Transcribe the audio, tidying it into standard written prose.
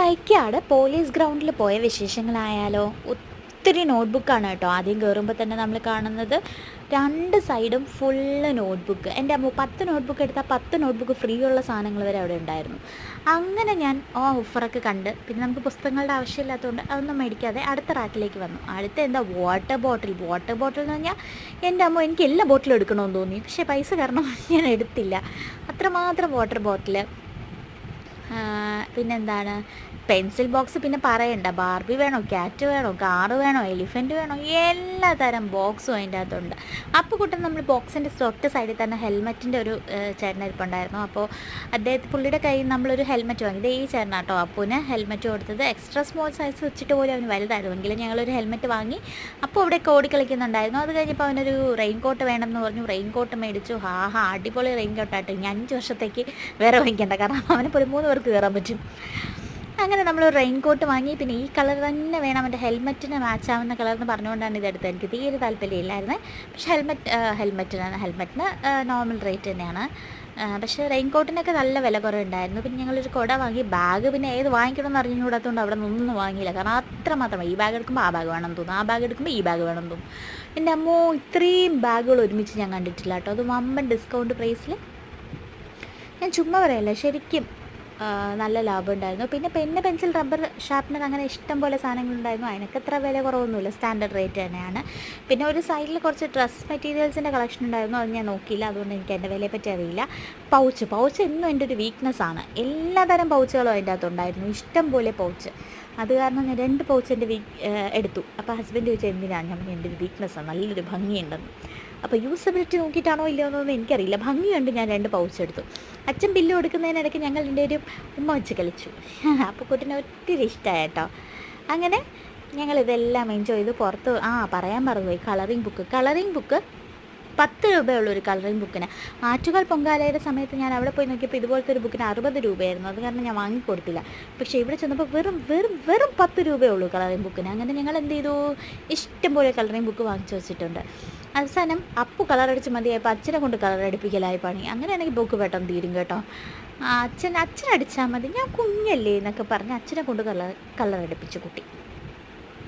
Thycaud police ഗ്രൗണ്ടിൽ പോയ വിശേഷങ്ങളായാലോ. ഒത്തിരി നോട്ട്ബുക്കാണ് കേട്ടോ. ആദ്യം കയറുമ്പോൾ തന്നെ നമ്മൾ കാണുന്നത് 2 സൈഡും ഫുള്ള് നോട്ട്ബുക്ക്. എൻ്റെ അമ്മ 10 നോട്ട്ബുക്ക് എടുത്താൽ 10 നോട്ട്ബുക്ക് ഫ്രീ ഉള്ള സാധനങ്ങൾ വരെ അവിടെ ഉണ്ടായിരുന്നു. അങ്ങനെ ഞാൻ ഓഫറൊക്കെ കണ്ട് പിന്നെ നമുക്ക് പുസ്തകങ്ങളുടെ ആവശ്യമില്ലാത്തതുകൊണ്ട് അതൊന്നും മേടിക്കാതെ അടുത്ത റാക്കിലേക്ക് വന്നു. അടുത്ത എന്താ വാട്ടർ ബോട്ടിൽ എന്ന് പറഞ്ഞാൽ എൻ്റെ അമ്മ എനിക്ക് എല്ലാ ബോട്ടിലും എടുക്കണമെന്ന് തോന്നി. പക്ഷേ പൈസ കാരണം ഞാൻ എടുത്തില്ല. അത്രമാത്രം വാട്ടർ ബോട്ടിൽ. പിന്നെന്താണ്, പെൻസിൽ ബോക്സ് പിന്നെ പറയണ്ട. ബാർബി വേണോ, ക്യാറ്റ് വേണോ, കാറ് വേണോ, എലിഫൻറ്റ് വേണോ, എല്ലാ തരം ബോക്സും അതിൻ്റെ അകത്തുണ്ട്. അപ്പോൾ കൂട്ടം നമ്മൾ ബോക്സിൻ്റെ തൊട്ട് സൈഡിൽ തന്നെ ഹെൽമെറ്റിൻ്റെ ഒരു ചേട്ടനിരിപ്പുണ്ടായിരുന്നു. അപ്പോൾ പുള്ളിയുടെ കയ്യിൽ നമ്മളൊരു ഹെൽമെറ്റ് വാങ്ങി. ഇതേ ചേട്ടനാട്ടോ അപ്പൂന് ഹെൽമെറ്റ് കൊടുത്തത്. എക്സ്ട്രാ സ്മോൾ സൈസ് വെച്ചിട്ട് പോലും അവന് വലുതായിരുന്നു. എങ്കിലും ഞങ്ങളൊരു ഹെൽമെറ്റ് വാങ്ങി. അപ്പോൾ അവിടെ ഓടി കളിക്കുന്നുണ്ടായിരുന്നു. അത് കഴിഞ്ഞപ്പോൾ അവനൊരു റെയിൻ കോട്ട് വേണമെന്ന് പറഞ്ഞു. റെയിൻ കോട്ട് മേടിച്ചു. അടിപൊളി റെയിൻ കോട്ടായിട്ട് ഇനി 5 വർഷത്തേക്ക് വേറെ വാങ്ങിക്കേണ്ട, കാരണം അവനിപ്പോൾ ഒരു 3 പേർക്ക് കയറാൻ പറ്റും. അങ്ങനെ നമ്മൾ റെയിൻ കോട്ട് വാങ്ങി. പിന്നെ ഈ കളർ തന്നെ വേണം, എൻ്റെ ഹെൽമെറ്റിന് മാച്ച് ആവുന്ന കളർ എന്ന് പറഞ്ഞുകൊണ്ടാണ് ഇതെടുത്തത്. എനിക്ക് തീരെ താല്പര്യമില്ലായിരുന്നു. പക്ഷേ ഹെൽമെറ്റിന് നോർമൽ റേറ്റ് തന്നെയാണ്. പക്ഷേ റെയിൻ കോട്ടിനൊക്കെ നല്ല വില കുറവുണ്ടായിരുന്നു. പിന്നെ ഞങ്ങളൊരു കുട വാങ്ങി. ബാഗ് പിന്നെ ഏത് വാങ്ങിക്കണമെന്ന് അറിഞ്ഞുകൂടാത്തതുകൊണ്ട് അവിടെ നിന്നൊന്നും വാങ്ങിയില്ല, കാരണം അത്രമാത്രം ഈ ബാഗ് എടുക്കുമ്പോൾ ആ ബാഗ് വേണമെന്ന് തോന്നും, ആ ബാഗ് എടുക്കുമ്പോൾ ഈ ബാഗ് വേണമെന്ന് തോന്നും. എൻ്റെ അമ്മോ, ഇത്രയും ബാഗുകൾ ഒരുമിച്ച് ഞാൻ കണ്ടിട്ടില്ല കേട്ടോ. അത് വമ്പൻ ഡിസ്കൗണ്ട് പ്രൈസിൽ. ഞാൻ ചുമ്മാ പറയല്ല, ശരിക്കും നല്ല ലാഭം ഉണ്ടായിരുന്നു. പിന്നെ പെന്ന്, പെൻസിൽ, റബ്ബർ, ഷാർപ്പ്നർ അങ്ങനെ ഇഷ്ടം പോലെ സാധനങ്ങളുണ്ടായിരുന്നു. അതിനൊക്കെ അത്ര വില കുറവൊന്നുമില്ല, സ്റ്റാൻഡേർഡ് റേറ്റ് തന്നെയാണ്. പിന്നെ ഒരു സൈഡിൽ കുറച്ച് ഡ്രസ് മെറ്റീരിയൽസിൻ്റെ കളക്ഷൻ ഉണ്ടായിരുന്നു. അത് ഞാൻ നോക്കിയില്ല, അതുകൊണ്ട് എനിക്ക് അതിൻ്റെ വിലയെപ്പറ്റി അറിയില്ല. പൗച്ച് എന്നും എൻ്റെ ഒരു വീക്ക്നെസ്സാണ്. എല്ലാതരം പൗച്ചുകളും അതിൻ്റെ അകത്തുണ്ടായിരുന്നു, ഇഷ്ടം പോലെ പൗച്ച്. അത് കാരണം ഞാൻ 2 പൗച്ച് എൻ്റെ എടുത്തു. അപ്പോൾ ഹസ്ബൻഡ് ചോദിച്ചാൽ എന്തിനാണ്? ഞാൻ എൻ്റെ ഒരു വീക്ക്നെസ്സാണ്, നല്ലൊരു ഭംഗിയുണ്ടെന്ന്. അപ്പോൾ യൂസബിലിറ്റി നോക്കിയിട്ടാണോ ഇല്ലയോ എന്നൊന്നും എനിക്കറിയില്ല, ഭംഗിയുണ്ട്. ഞാൻ 2 പൗച്ച് എടുത്തു. അച്ഛൻ ബില്ല് കൊടുക്കുന്നതിനിടയ്ക്ക് ഞങ്ങൾ എൻ്റെ ഒരു ഉമ്മ വെച്ച് കളിച്ചു. അപ്പോൾ കുട്ടിനെ ഒത്തിരി ഇഷ്ടമായി കേട്ടോ. അങ്ങനെ ഞങ്ങളിതെല്ലാം എൻജോയ് ചെയ്ത് പുറത്ത്. പറയാൻ മറന്നുപോയി, കളറിങ് ബുക്ക് 10 രൂപയുള്ളൂ ഒരു കളറിങ് ബുക്കിന്. ആറ്റുകാൽ പൊങ്കാലയുടെ സമയത്ത് ഞാൻ അവിടെ പോയി നോക്കിയപ്പോൾ ഇതുപോലത്തെ ഒരു ബുക്കിന് 60 രൂപയായിരുന്നു. അത് കാരണം ഞാൻ വാങ്ങിക്കൊടുത്തില്ല. പക്ഷേ ഇവിടെ ചെന്നപ്പോൾ വെറും 10 രൂപയുള്ളൂ കളറിങ് ബുക്കിന്. അങ്ങനെ ഞങ്ങൾ എന്ത് ചെയ്തു, ഇഷ്ടംപോലെ കളറിങ് ബുക്ക് വാങ്ങിച്ചു വെച്ചിട്ടുണ്ട്. അവസാനം അപ്പു കളറടിച്ച് മതിയായപ്പോൾ അച്ഛനെ കൊണ്ട് കളറടിപ്പിക്കലായി പണി. അങ്ങനെയാണെങ്കിൽ ബുക്ക് പെട്ടെന്ന് തീരും കേട്ടോ. അച്ഛനടിച്ചാൽ മതി, ഞാൻ കുഞ്ഞല്ലേ എന്നൊക്കെ പറഞ്ഞ് അച്ഛനെ കൊണ്ട് കളറടിപ്പിച്ചു കുട്ടി.